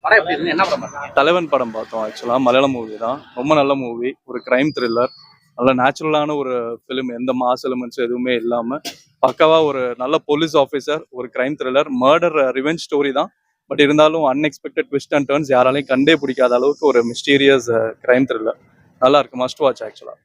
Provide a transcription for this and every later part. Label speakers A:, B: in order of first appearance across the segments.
A: படம் எப்படி இருந்து என்ன படம் பார்த்தீங்க?
B: தலைவன் படம் பார்த்தோம். ஆக்சுவலா மலையாளம் மூவி தான். ரொம்ப நல்ல மூவி. ஒரு கிரைம் த்ரில்லர். நல்ல நேச்சுரலான ஒரு ஃபிலிம். எந்த மாஸ் எலிமெண்ட்ஸ் எதுவுமே இல்லாம பக்காவா ஒரு நல்ல போலீஸ் ஆஃபீஸர், ஒரு crime thriller, murder revenge story தான். பட் இருந்தாலும் அன்எக்ஸ்பெக்டட் ட்விஸ்ட் அண்ட் டர்ன்ஸ் யாராலையும் கண்டே பிடிக்காத அளவுக்கு ஒரு மிஸ்டீரியஸ் கிரைம் த்ரில்லர். நல்லா இருக்கு, மஸ்ட் வாட்ச் ஆக்சுவலா.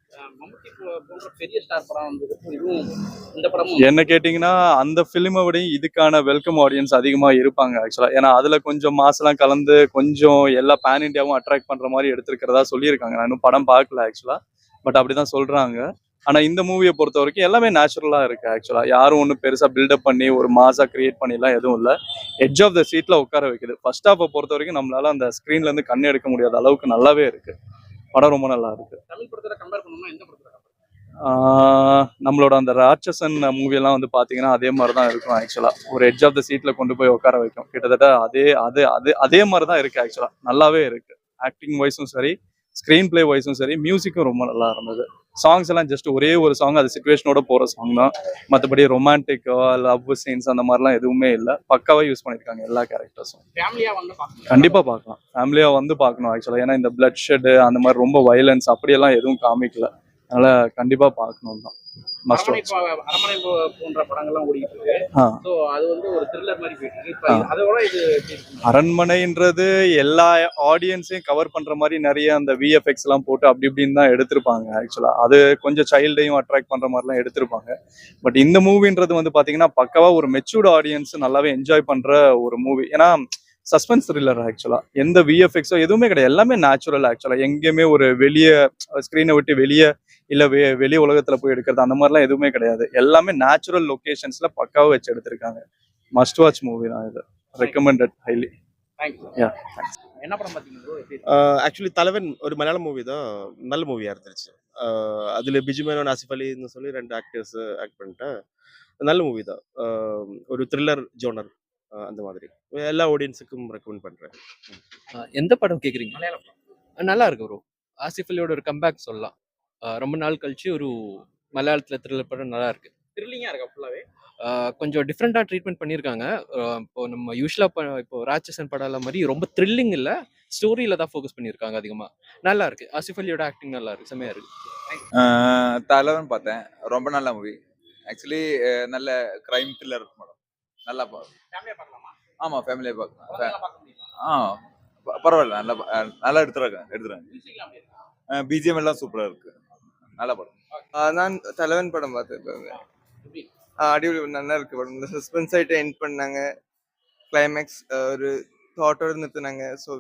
A: மம்முட்டி போன்ற பெரிய ஸ்டார் படம் வந்தது இதுவும் இந்த படமும்
B: என்ன கேட்டிங்கன்னா அந்த ஃபிலிமை விட இதுக்கான வெல்கம் ஆடியன்ஸ் அதிகமாக இருப்பாங்க ஆக்சுவலாக. ஏன்னா அதில் கொஞ்சம் மாசெல்லாம் கலந்து கொஞ்சம் எல்லா பேன் இண்டியாவும் அட்ராக்ட் பண்ணுற மாதிரி எடுத்திருக்கிறதா சொல்லியிருக்காங்க. நான் இன்னும் படம் பார்க்கல ஆக்சுவலாக, பட் அப்படி தான் சொல்கிறாங்க. ஆனால் இந்த மூவியை பொறுத்த வரைக்கும் எல்லாமே நேச்சுரலாக இருக்குது ஆக்சுவலாக. யாரும் ஒன்றும் பெருசாக பில்டப் பண்ணி ஒரு மாசாக கிரியேட் பண்ணிலாம் எதுவும் இல்லை. எட்ஜ் ஆஃப் த சீட்டில் உட்கார வைக்குது. ஃபர்ஸ்ட் ஹாஃபை பொறுத்த வரைக்கும் நம்மளால அந்த ஸ்க்ரீன்லேருந்து கண் எடுக்க முடியாத அளவுக்கு நல்லாவே இருக்குது. படம் ரொம்ப நல்லா இருக்குது.
A: தமிழ் படத்துல கம்பேர் பண்ணணும்னா எந்த படத்துல compare
B: நம்மளோட அந்த ராட்சசன் மூவியெல்லாம் வந்து பார்த்தீங்கன்னா அதே மாதிரி தான் இருக்கும் ஆக்சுவலாக. ஒரு எட்ஜ் ஆஃப் த சீட்டில் கொண்டு போய் உட்கார வைக்கும். கிட்டத்தட்ட அதே மாதிரி தான் இருக்குது ஆக்சுவலாக. நல்லாவே இருக்குது. ஆக்டிங் வைஸும் சரி, ஸ்க்ரீன் பிளே வைஸும் சரி, மியூசிக்கும் ரொம்ப நல்லா இருந்தது. சாங்ஸ் எல்லாம் ஜஸ்ட் ஒரே ஒரு சாங், அது சிச்சுவேஷனோட போகிற சாங் தான். மற்றபடி ரொமான்டிக்கோ லவ் சீன்ஸ் அந்த மாதிரிலாம் எதுவுமே இல்லை. பக்காவாக யூஸ் பண்ணியிருக்காங்க எல்லா கேரக்டர்ஸும்.
A: ஃபேமிலியா வந்து பார்க்கணும்.
B: கண்டிப்பாக பார்க்கலாம். ஃபேமிலியாக வந்து பார்க்கணும் ஆக்சுவலாக. ஏன்னா இந்த பிளட் ஷெட் அந்த மாதிரி ரொம்ப வயலன்ஸ் அப்படியெல்லாம் எதுவும் காமிக்கல. அதனால கண்டிப்பாக பார்க்கணும் தான். மஸ்ட்
A: அரண்மனை
B: வாட்ச்.
A: அரண்மனை போன்ற படங்கள்லாம் ஓடிட்டு இருக்கு.
B: ஆ
A: ஸோ அது வந்து ஒரு த்ரில்லர் மாதிரி போயிட்டு இருக்கு. இப்போ அதோட இது எப்படி இருக்கு?
B: அரண்மனைன்றது எல்லா ஆடியன்ஸையும் கவர் பண்ற மாதிரி நிறைய அந்த விஎஃப்எக்ஸ் எல்லாம் போட்டு அப்படி இப்படின்னு தான் எடுத்திருப்பாங்க ஆக்சுவலா. அது கொஞ்சம் சைல்டையும் அட்ராக்ட் பண்ற மாதிரிலாம் எடுத்திருப்பாங்க. பட் இந்த மூவின்றது வந்து பாத்தீங்கன்னா பக்கவா ஒரு மெச்சூர்டு ஆடியன்ஸ் நல்லாவே என்ஜாய் பண்ற ஒரு மூவி. ஏன்னா சஸ்பென்ஸ் த்ரில்லர் ஆக்சுவலா. எந்த விஎஃப்எக்ஸோ எதுவுமே கிடையாது. எல்லாமே நேச்சுரல் ஆக்சுவலா. எங்கேயுமே ஒரு வெளியே ஸ்க்ரீனை விட்டு வெளியே இல்ல வெளி உலகத்துல போய் எடுக்கிறது அந்த மாதிரிலாம் எதுவுமே கிடையாது. எல்லாமே நேச்சுரல் லொகேஷன்ஸ்ல பக்காவா வச்சு எடுத்திருக்காங்க. மஸ்ட் வாட்ச் மூவி தான் இது. Recommended highly.
A: தேங்க்யூ.
B: யா.
A: என்ன படம் பார்த்தீங்க ப்ரோ? எப்படி இருக்கு?
C: ஆக்சுவலி தலைவன் ஒரு மலையாள மூவி தான். நல்ல மூவியாக இருந்துச்சு. அதில் பிஜு மேனன், ஆசிஃப் அலின்னு சொல்லி 2 ஆக்டர்ஸ் ஆக்ட் பண்ணிட்டேன். நல்ல மூவி தான். ஒரு த்ரில்லர் ஜோனர் அந்த மாதிரி. எல்லா ஆடியன்ஸுக்கும் ரெக்கமெண்ட் பண்ணுறேன்.
D: எந்த படம் கேட்குறீங்க?
A: மலையாள படம்.
D: நல்லா இருக்கு ப்ரோ. ஆசிஃப் அலியோட ஒரு கம்பேக் சொல்லலாம். ரொம்ப நாள் கழிச்சு ஒரு மலையாளத்தில் த்ரில்லர் படம் நல்லா இருக்கு.
A: த்ரில்லிங்கா இருக்கா ஃபுல்லாவே?
D: கொஞ்சம் டிஃப்ரெண்ட்டாக ட்ரீட்மெண்ட் பண்ணியிருக்காங்க. இப்போ நம்ம யூஸ்வலாக இப்போ ராட்சசன் படம் மாதிரி ரொம்ப த்ரில்லிங் இல்லை, ஸ்டோரியில் தான் ஃபோக்கஸ் பண்ணியிருக்காங்க அதிகமாக. நல்லா இருக்கு. ஆசிஃப் அலியோட ஆக்டிங் நல்லா இருக்கு, செம்மையா இருக்கு.
E: தலைவன் பார்த்தேன். ரொம்ப நல்ல மூவி. ஆக்சுவலி நல்ல கிரைம் த்ரில்லர் படம். நல்லா
A: ஃபேமிலியா பார்க்கலாமா?
E: ஆமாம், ஃபேமிலியாக பார்க்கலாம்.
A: குழந்தைங்களாம் பார்க்க முடியுமா?
E: பரவாயில்ல, நல்லா நல்லா எடுத்துறாங்க.
A: மியூசிக்லாம் எப்படி இருக்கு?
E: பிஜிஎம் எல்லாம் சூப்பராக இருக்கு. நல்ல படம்.
F: நான் தலைவன் படம் பார்த்தேன்.
A: எப்படி?
F: அடிப்படை நல்லா இருக்கு படம். இந்த சஸ்பென்ஸ் ஆகிட்டு எண்ட் பண்ணாங்க. கிளைமேக்ஸ் ஒரு தாட்டோட நிறுத்தினாங்க. So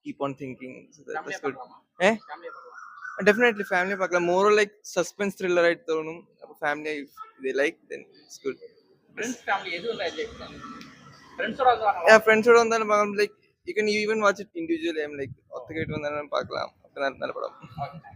F: keep on thinking.
A: ஃபேமிலியா பார்க்கலாமா?
F: ஏ
A: ஃபேமிலியா பார்க்கலாம்.
F: டெஃபினெட்லி ஃபேமிலி பார்க்கலாம். மோர் லைக் சஸ்பென்ஸ் த்ரில்லர் ஆகிட்டு தோணும். அப்போ ஃபேமிலி இது like then it's good.
A: Friends family எது வந்து என்ஜாய் பண்ணுவாங்க? ஃப்ரெண்ட்ஸோட வந்து பார்க்கலாம்.
F: ஃப்ரெண்ட்ஸோட வந்தாலும் பார்க்கலாம். Like you can even watch it individually. Like ஒத்துக்கிட்டு வந்தாலும் பார்க்கலாம். நல்ல படம்.